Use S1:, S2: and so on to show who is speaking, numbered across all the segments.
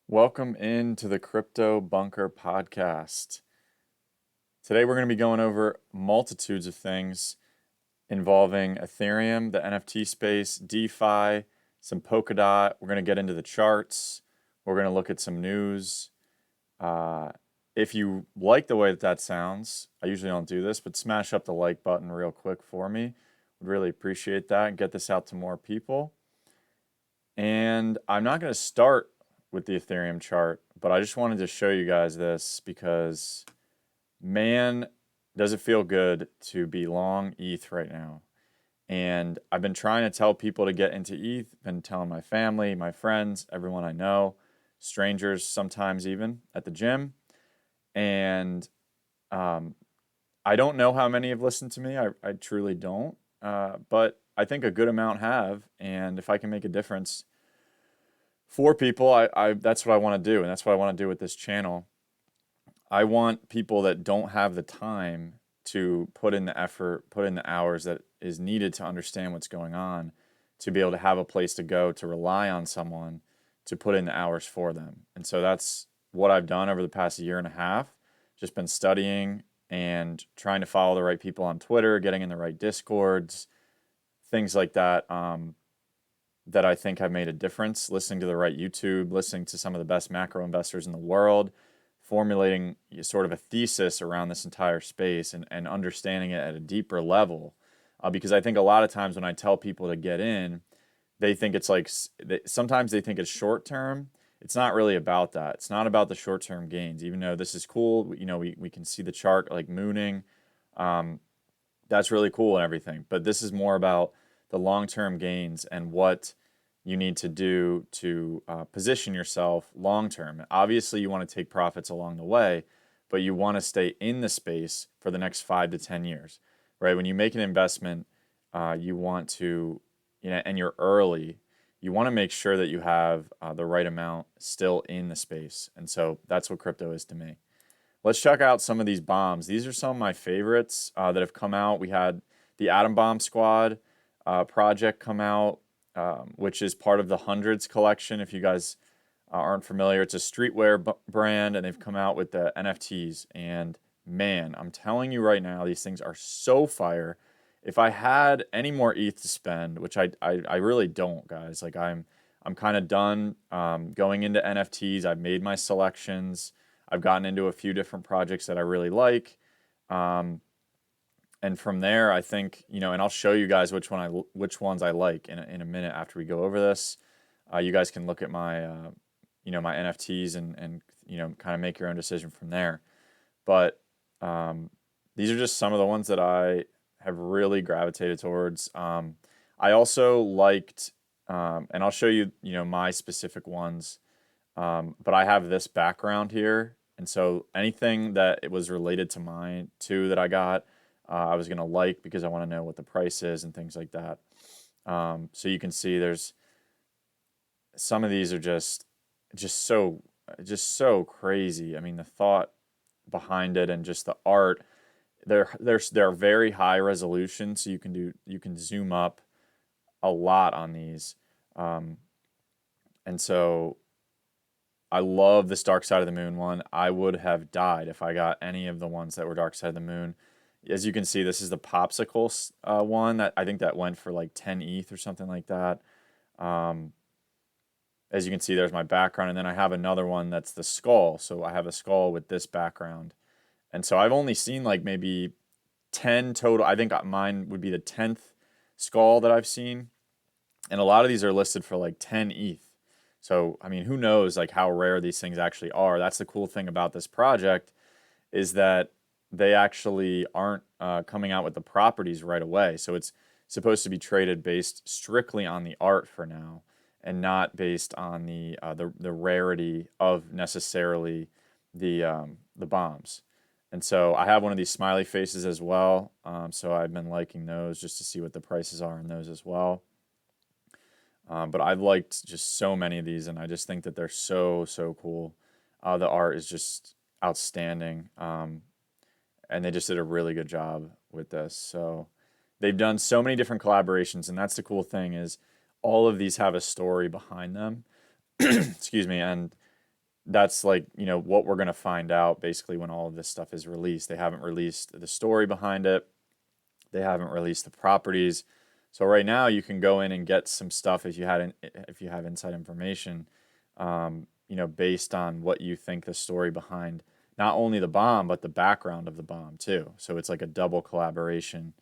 S1: Welcome into the Crypto Bunker podcast. Today we're going to be going over multitudes of things involving Ethereum, the NFT space, DeFi, some Polkadot. We're going to get into the charts. We're going to look at some news. If you like the way that sounds, I usually don't do this, but smash up the like button real quick for me. Would really appreciate that and get this out to more people. And I'm not going to start with the Ethereum chart, but I just wanted to show you guys this because, man, does it feel good to be long ETH right now. And I've been trying to tell people to get into ETH, been telling my family, my friends, everyone I know, strangers sometimes even at the gym. And I don't know how many have listened to me. I truly don't. But I think a good amount have. And if I can make a difference for people, I that's what I want to do, and that's what I want to do with this channel. I want people that don't have the time to put in the effort, put in the hours that is needed to understand what's going on, to be able to have a place to go, to rely on someone to put in the hours for them. And so that's what I've done over the past year and a half, just been studying and trying to follow the right people on Twitter, getting in the right Discords, things like that. That I think have made a difference, listening to the right YouTube, listening to some of the best macro investors in the world, formulating sort of a thesis around this entire space and understanding it at a deeper level. Because I think a lot of times when I tell people to get in, they think it's like, sometimes they think it's short term. It's not really about that. It's not about the short term gains, even though this is cool. You know, we can see the chart like mooning. That's really cool and everything. But this is more about the long-term gains and what you need to do to position yourself long-term. Obviously, you want to take profits along the way, but you want to stay in the space for the next 5 to 10 years, right? When you make an investment, you want to, and you're early, you want to make sure that you have the right amount still in the space. And so that's what crypto is to me. Let's check out some of these bombs. These are some of my favorites that have come out. We had the Atom Bomb Squad project come out, which is part of the Hundreds collection. If you guys aren't familiar, it's a streetwear brand, and they've come out with the NFTs. And man, I'm telling you right now, these things are so fire. If I had any more ETH to spend, which I really don't, guys, like I'm kind of done going into NFTs. I've made my selections. I've gotten into a few different projects that I really like. And from there, I think, and I'll show you guys which ones I like in a minute after we go over this. You guys can look at my, my NFTs and kind of make your own decision from there. But these are just some of the ones that I have really gravitated towards. I also liked, and I'll show you, my specific ones. But I have this background here, and so anything that it was related to mine too that I got. I was going to like because I want to know what the price is and things like that. So you can see there's some of these are just so crazy. I mean, the thought behind it and just the art, they're very high resolution, so you can zoom up a lot on these. And so I love this Dark Side of the Moon one. I would have died if I got any of the ones that were Dark Side of the Moon. As you can see, this is the popsicle one that I think that went for like 10 ETH or something like that. As you can see, there's my background, and then I have another one that's the skull. So I have a skull with this background. And so I've only seen like maybe 10 total. I think mine would be the 10th skull that I've seen. And a lot of these are listed for like 10 ETH. So, I mean, who knows like how rare these things actually are. That's the cool thing about this project is that they actually aren't coming out with the properties right away. So it's supposed to be traded based strictly on the art for now, and not based on the rarity of necessarily the bombs. And so I have one of these smiley faces as well. So I've been liking those just to see what the prices are on those as well. But I've liked just so many of these, and I just think that they're so cool. The art is just outstanding. And they just did a really good job with this. So they've done so many different collaborations, and that's the cool thing is all of these have a story behind them. Excuse me. And that's like, what we're going to find out basically when all of this stuff is released. They haven't released the story behind it. They haven't released the properties. So right now you can go in and get some stuff if you have inside information, based on what you think the story behind not only the bomb, but the background of the bomb too. So it's like a double collaboration.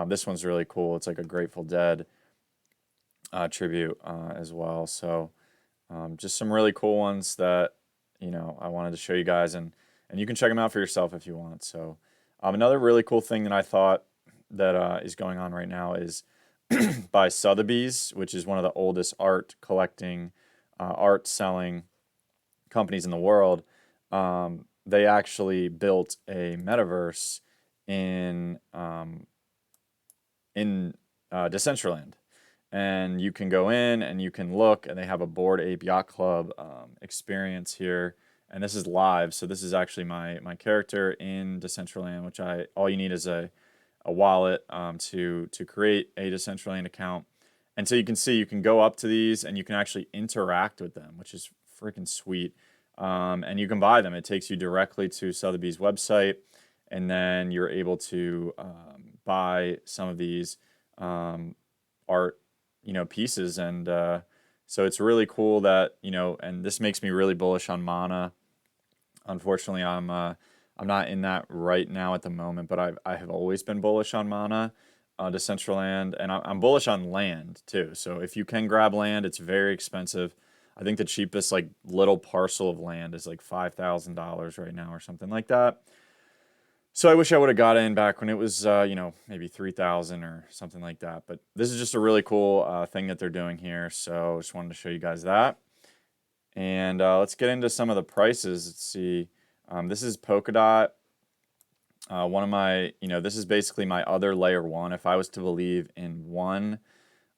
S1: This one's really cool. It's like a Grateful Dead tribute as well. So just some really cool ones that, I wanted to show you guys, and you can check them out for yourself if you want. So another really cool thing that I thought that is going on right now is by Sotheby's, which is one of the oldest art collecting, art selling companies in the world. They actually built a metaverse in Decentraland, and you can go in and you can look, and they have a Bored Ape Yacht Club experience here, and this is live. So this is actually my character in Decentraland, which all you need is a wallet to create a Decentraland account. And so you can see, you can go up to these and you can actually interact with them, which is freaking sweet. And you can buy them. It takes you directly to Sotheby's website, and then you're able to buy some of these art, pieces. And so it's really cool that, and this makes me really bullish on Mana. Unfortunately, I'm not in that right now at the moment, but I have always been bullish on Mana, Decentraland, and I'm bullish on land too. So if you can grab land, it's very expensive. I think the cheapest like little parcel of land is like $5,000 right now or something like that. So I wish I would have got in back when it was, maybe 3,000 or something like that. But this is just a really cool thing that they're doing here. So just wanted to show you guys that. And let's get into some of the prices. Let's see. This is Polkadot. One of my, this is basically my other layer one. If I was to believe in one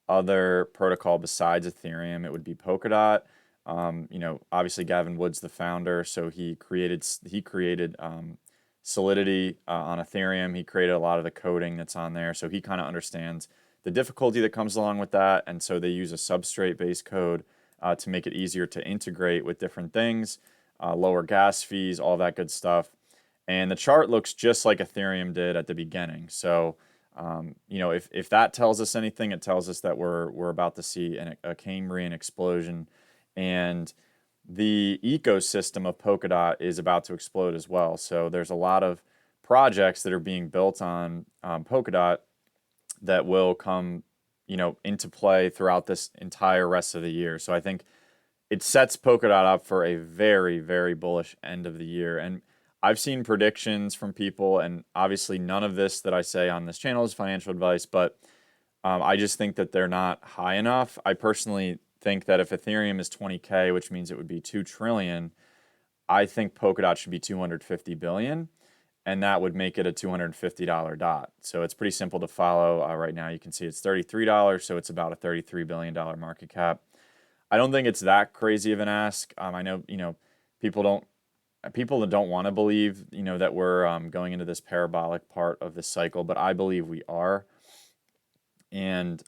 S1: other protocol besides Ethereum, it would be Polkadot. Obviously Gavin Wood's the founder, so he created Solidity on Ethereum. He created a lot of the coding that's on there, so he kind of understands the difficulty that comes along with that, and so they use a substrate-based code to make it easier to integrate with different things, lower gas fees, all that good stuff. And the chart looks just like Ethereum did at the beginning. So, if that tells us anything, it tells us that we're about to see a Cambrian explosion, and the ecosystem of Polkadot is about to explode as well. So there's a lot of projects that are being built on Polkadot that will come, into play throughout this entire rest of the year. So I think it sets Polkadot up for a very, very bullish end of the year. And I've seen predictions from people, and obviously none of this that I say on this channel is financial advice, but I just think that they're not high enough. I personally think that if Ethereum is 20K, which means it would be 2 trillion, I think Polkadot should be 250 billion, and that would make it a $250 dot. So it's pretty simple to follow. Right now you can see it's $33, so it's about a $33 billion market cap. I don't think it's that crazy of an ask. I know, people that don't want to believe, that we're going into this parabolic part of the cycle, but I believe we are. And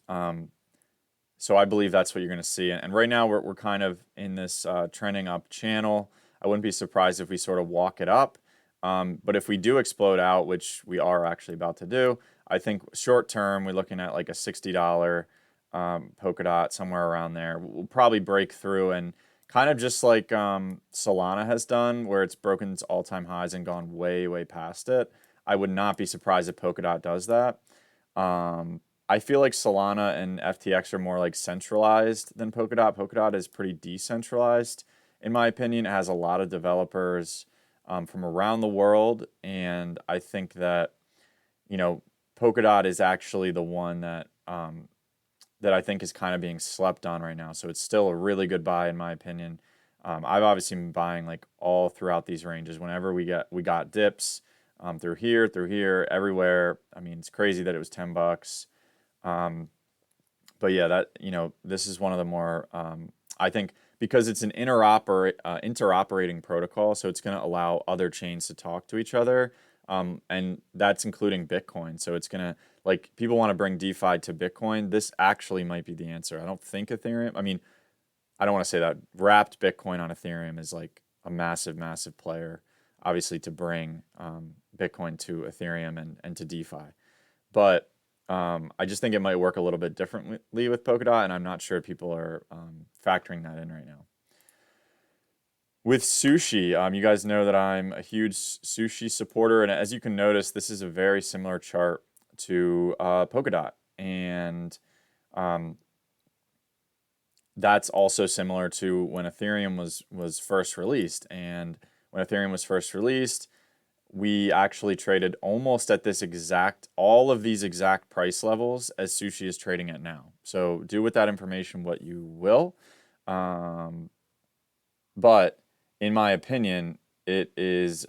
S1: so I believe that's what you're going to see. And right now we're kind of in this trending up channel. I wouldn't be surprised if we sort of walk it up. But if we do explode out, which we are actually about to do, I think short term we're looking at like a $60 Polkadot, somewhere around there. We'll probably break through, and kind of just like Solana has done, where it's broken its all-time highs and gone way, way past it. I would not be surprised if Polkadot does that. I feel like Solana and FTX are more like centralized than Polkadot. Polkadot is pretty decentralized, in my opinion. It has a lot of developers from around the world, and I think that, Polkadot is actually the one that that I think is kind of being slept on right now. So it's still a really good buy, in my opinion. I've obviously been buying like all throughout these ranges. Whenever we got dips through here, everywhere. I mean, it's crazy that it was $10. But yeah, that, this is one of the more, I think, because it's an interoperating protocol, so it's going to allow other chains to talk to each other, and that's including Bitcoin. So it's going to, like, people want to bring DeFi to Bitcoin. This actually might be the answer. I don't think Ethereum, I mean, I don't want to say that. Wrapped Bitcoin on Ethereum is like a massive, massive player, obviously, to bring Bitcoin to Ethereum and to DeFi. But I just think it might work a little bit differently with Polkadot, and I'm not sure people are factoring that in right now. With Sushi, you guys know that I'm a huge Sushi supporter, and as you can notice, this is a very similar chart to Polkadot, and that's also similar to when Ethereum was first released. And when Ethereum was first released, we actually traded almost at all of these exact price levels as Sushi is trading at now. So do with that information what you will. But in my opinion, it is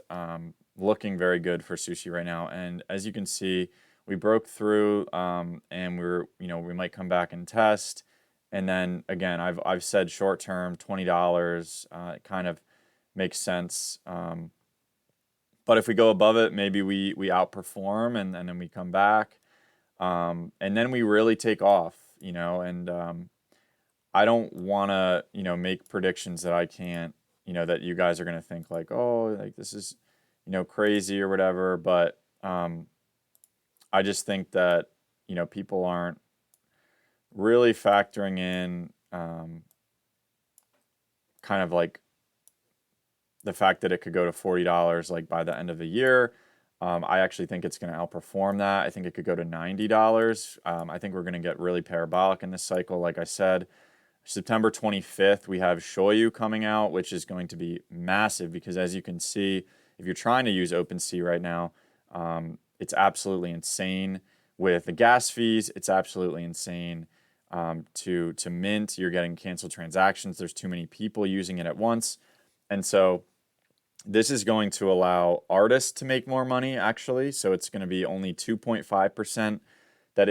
S1: looking very good for Sushi right now. And as you can see, we broke through and we might come back and test. And then again, I've said short term $20. It kind of makes sense. But if we go above it, maybe we outperform and then we come back. And then we really take off, and I don't want to, make predictions that I can't, that you guys are going to think like, oh, like this is, crazy or whatever. But I just think that, people aren't really factoring in kind of like the fact that it could go to $40 like by the end of the year. I actually think it's going to outperform that. I think it could go to $90. I think we're going to get really parabolic in this cycle. Like I said, September 25th, we have Shoyu coming out, which is going to be massive because as you can see, if you're trying to use OpenSea right now, it's absolutely insane with the gas fees. It's absolutely insane to mint. You're getting canceled transactions. There's too many people using it at once. And so this is going to allow artists to make more money, actually. So it's going to be only 2.5% that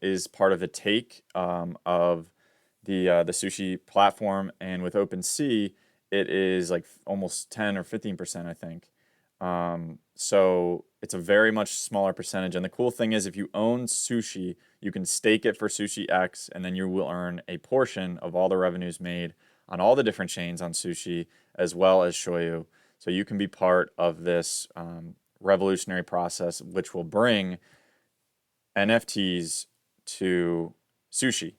S1: is part of the take of the Sushi platform. And with OpenSea, it is like almost 10 or 15%, I think. So it's a very much smaller percentage. And the cool thing is if you own Sushi, you can stake it for Sushi X, and then you will earn a portion of all the revenues made on all the different chains on Sushi, as well as Shoyu. So you can be part of this revolutionary process, which will bring NFTs to Sushi.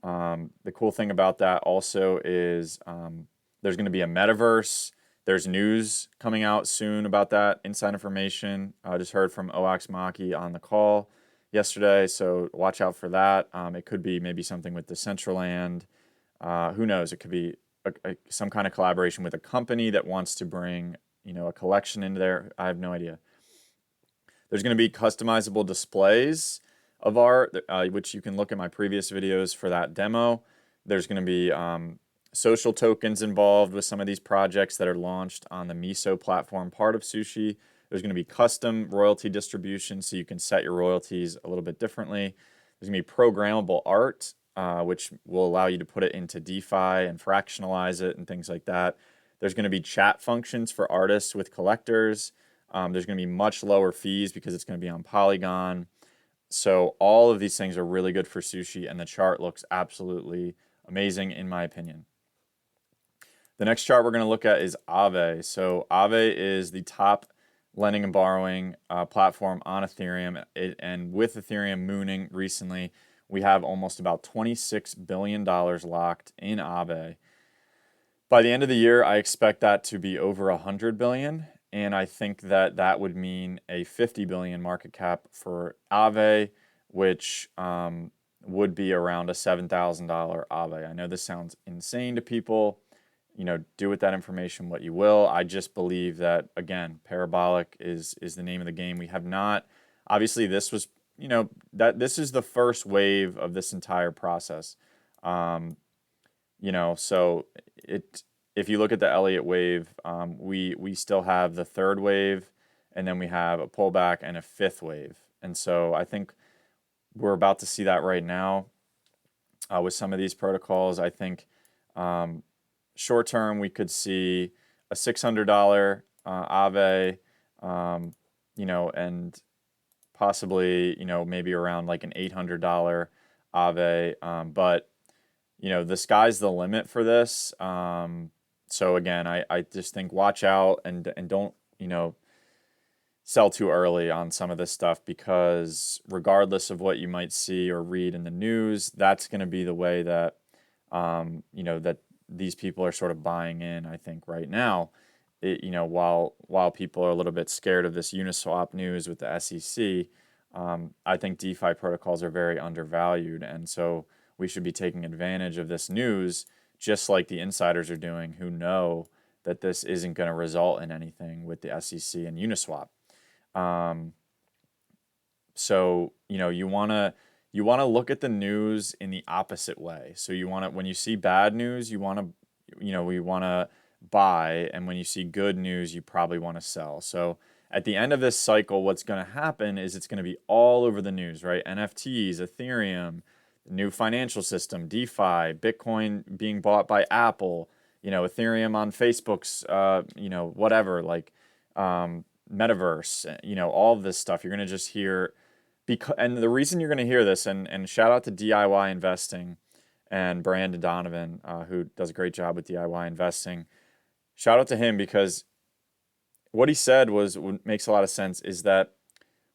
S1: The cool thing about that also is there's going to be a metaverse. There's news coming out soon about that, inside information. I just heard from Oax Maki on the call yesterday, so watch out for that. It could be maybe something with Decentraland. Who knows? It could be some kind of collaboration with a company that wants to bring, a collection into there. I have no idea. There's going to be customizable displays of art, which you can look at my previous videos for that demo. There's going to be social tokens involved with some of these projects that are launched on the Miso platform, part of Sushi. There's going to be custom royalty distribution, so you can set your royalties a little bit differently. There's going to be programmable art, which will allow you to put it into DeFi and fractionalize it and things like that. There's going to be chat functions for artists with collectors. There's going to be much lower fees because it's going to be on Polygon. So all of these things are really good for Sushi, and the chart looks absolutely amazing in my opinion. The next chart we're going to look at is Aave. So Aave is the top lending and borrowing platform on Ethereum, and with Ethereum mooning recently, we have almost about $26 billion locked in Aave. By the end of the year, I expect that to be over $100 billion, and I think that that would mean a $50 billion market cap for Aave, which would be around a $7,000 Aave. I know this sounds insane to people. Do with that information what you will. I just believe that, again, parabolic is the name of the game. We have not, obviously this was, that this is the first wave of this entire process. So if you look at the Elliott wave, we still have the third wave, and then we have a pullback and a fifth wave. And so I think we're about to see that right now with some of these protocols. I think short term, we could see a $600 Aave, and possibly, maybe around like an $800 Aave. But, the sky's the limit for this. So again, I just think watch out and don't, sell too early on some of this stuff, because regardless of what you might see or read in the news, that's going to be the way that, that these people are sort of buying in, I think, right now. While people are a little bit scared of this Uniswap news with the SEC, I think DeFi protocols are very undervalued. And so we should be taking advantage of this news, just like the insiders are doing, who know that this isn't going to result in anything with the SEC and Uniswap. So you want to look at the news in the opposite way. So when you see bad news, we want to buy, and when you see good news, you probably want to sell. So at the end of this cycle, what's going to happen is it's going to be all over the news, right? NFTs, Ethereum, new financial system, DeFi, Bitcoin being bought by Apple, Ethereum on Facebook's, whatever, like, metaverse, all of this stuff. You're going to just hear, and the reason you're going to hear this, and shout out to DIY investing and Brandon Donovan, who does a great job with DIY investing. Shout out to him, because what he said makes a lot of sense, is that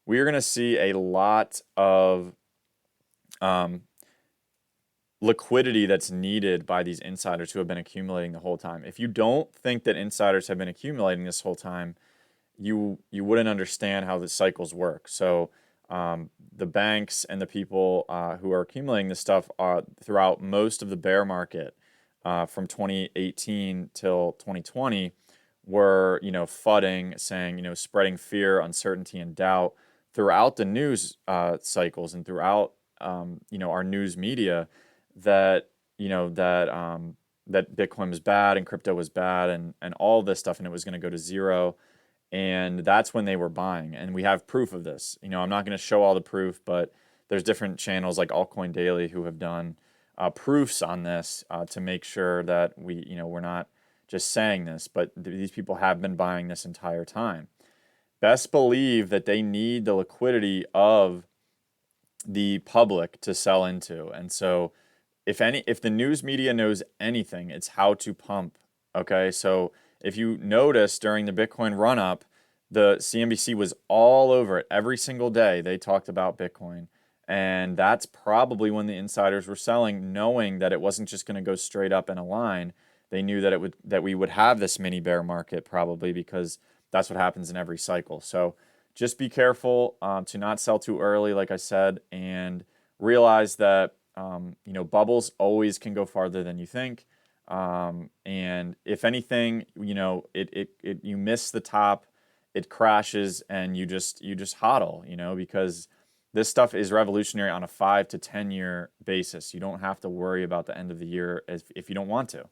S1: we are going to see a lot of liquidity that's needed by these insiders who have been accumulating the whole time. If you don't think that insiders have been accumulating this whole time, you wouldn't understand how the cycles work. So the banks and the people who are accumulating this stuff throughout most of the bear market from 2018 till 2020 were, FUDing, saying, spreading fear, uncertainty, and doubt throughout the news cycles and throughout, our news media, that, that Bitcoin was bad and crypto was bad and all this stuff, and it was going to go to zero. And that's when they were buying. And we have proof of this. I'm not going to show all the proof, but there's different channels like Altcoin Daily who have done proofs on this to make sure that we're not just saying this, but these people have been buying this entire time. Best believe that they need the liquidity of the public to sell into. And so if the news media knows anything, it's how to pump. Okay, so if you notice during the Bitcoin run-up, the CNBC was all over it every single day. They talked about Bitcoin. And that's probably when the insiders were selling, knowing that it wasn't just going to go straight up in a line. They knew that we would have this mini bear market, probably, because that's what happens in every cycle. So just be careful to not sell too early, like I said, and realize that bubbles always can go farther than you think. And if anything, you miss the top, it crashes, and you just hodl, because this stuff is revolutionary on a 5 to 10 year basis. You don't have to worry about the end of the year if you don't want to.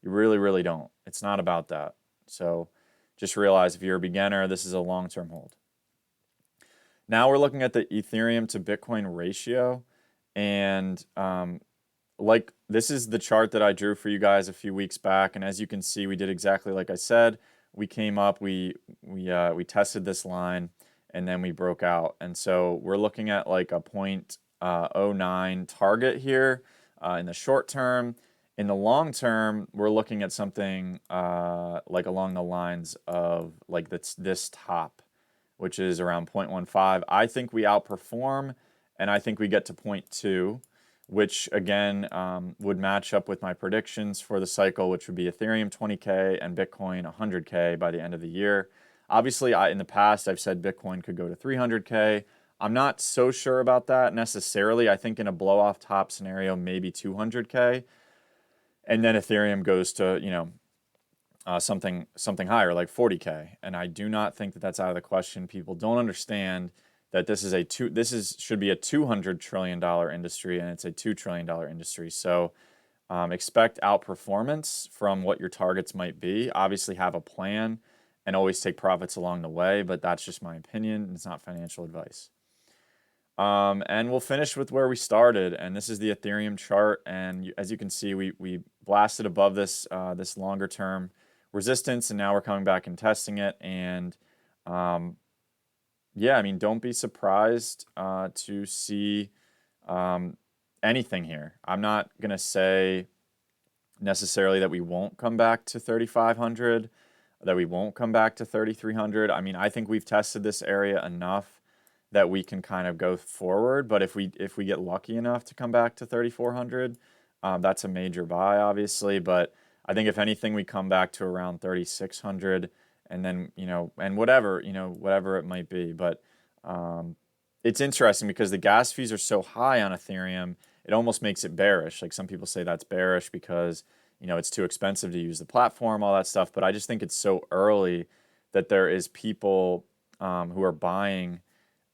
S1: You really, really don't. It's not about that. So just realize, if you're a beginner, this is a long-term hold. Now we're looking at the Ethereum to Bitcoin ratio, and this is the chart that I drew for you guys a few weeks back, and as you can see, we did exactly like I said. We came up, we tested this line, and then we broke out. And so we're looking at like a 0.09 target here in the short term. In the long term, we're looking at something like along the lines of like this top, which is around 0.15. I think we outperform, and I think we get to 0.2. Which again would match up with my predictions for the cycle, which would be Ethereum 20K and Bitcoin 100K by the end of the year. Obviously, in the past, I've said Bitcoin could go to 300K. I'm not so sure about that necessarily. I think in a blow-off top scenario, maybe 200K. And then Ethereum goes to, something higher, like 40K. And I do not think that that's out of the question. People don't understand that this should be a $200 trillion industry, and it's a $2 trillion industry. So expect outperformance from what your targets might be. Obviously have a plan and always take profits along the way, but that's just my opinion. It's not financial advice. And we'll finish with where we started, and this is the Ethereum chart. And as you can see, we blasted above this longer term resistance, and now we're coming back and testing it. And yeah, I mean, don't be surprised to see anything here. I'm not going to say necessarily that we won't come back to 3,500, that we won't come back to 3,300. I mean, I think we've tested this area enough that we can kind of go forward. But if we get lucky enough to come back to 3,400, that's a major buy, obviously. But I think if anything, we come back to around 3,600, and then and whatever whatever it might be. But it's interesting because the gas fees are so high on Ethereum, it almost makes it bearish. Like some people say that's bearish because it's too expensive to use the platform, all that stuff. But I just think it's so early that there is people who are buying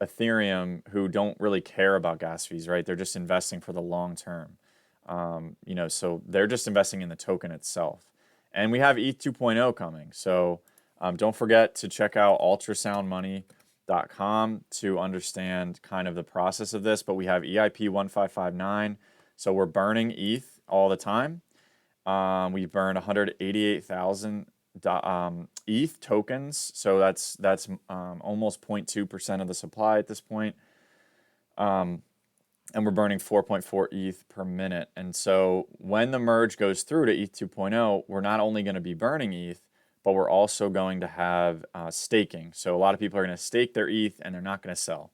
S1: Ethereum who don't really care about gas fees, right? They're just investing for the long term. So they're just investing in the token itself. And we have ETH 2.0 coming. So don't forget to check out ultrasoundmoney.com to understand kind of the process of this. But we have EIP 1559. So we're burning ETH all the time. We burned 188,000 ETH tokens. So that's almost 0.2% of the supply at this point. And we're burning 4.4 ETH per minute. And so when the merge goes through to ETH 2.0, we're not only going to be burning ETH, but we're also going to have staking. So a lot of people are going to stake their ETH and they're not going to sell.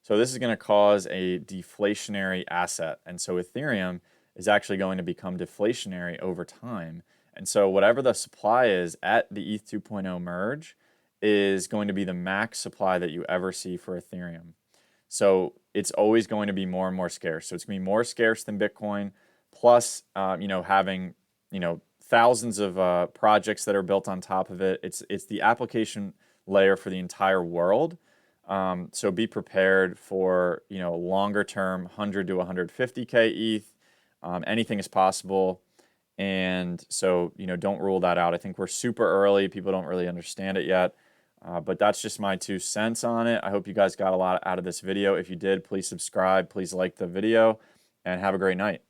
S1: So this is going to cause a deflationary asset. And so Ethereum is actually going to become deflationary over time. And so whatever the supply is at the ETH 2.0 merge is going to be the max supply that you ever see for Ethereum. So it's always going to be more and more scarce. So it's going to be more scarce than Bitcoin, plus having thousands of projects that are built on top of it. It's the application layer for the entire world. So be prepared for longer term 100 to 150K ETH. Anything is possible. And so don't rule that out. I think we're super early. People don't really understand it yet. But that's just my 2 cents on it. I hope you guys got a lot out of this video. If you did, please subscribe, please like the video, and have a great night.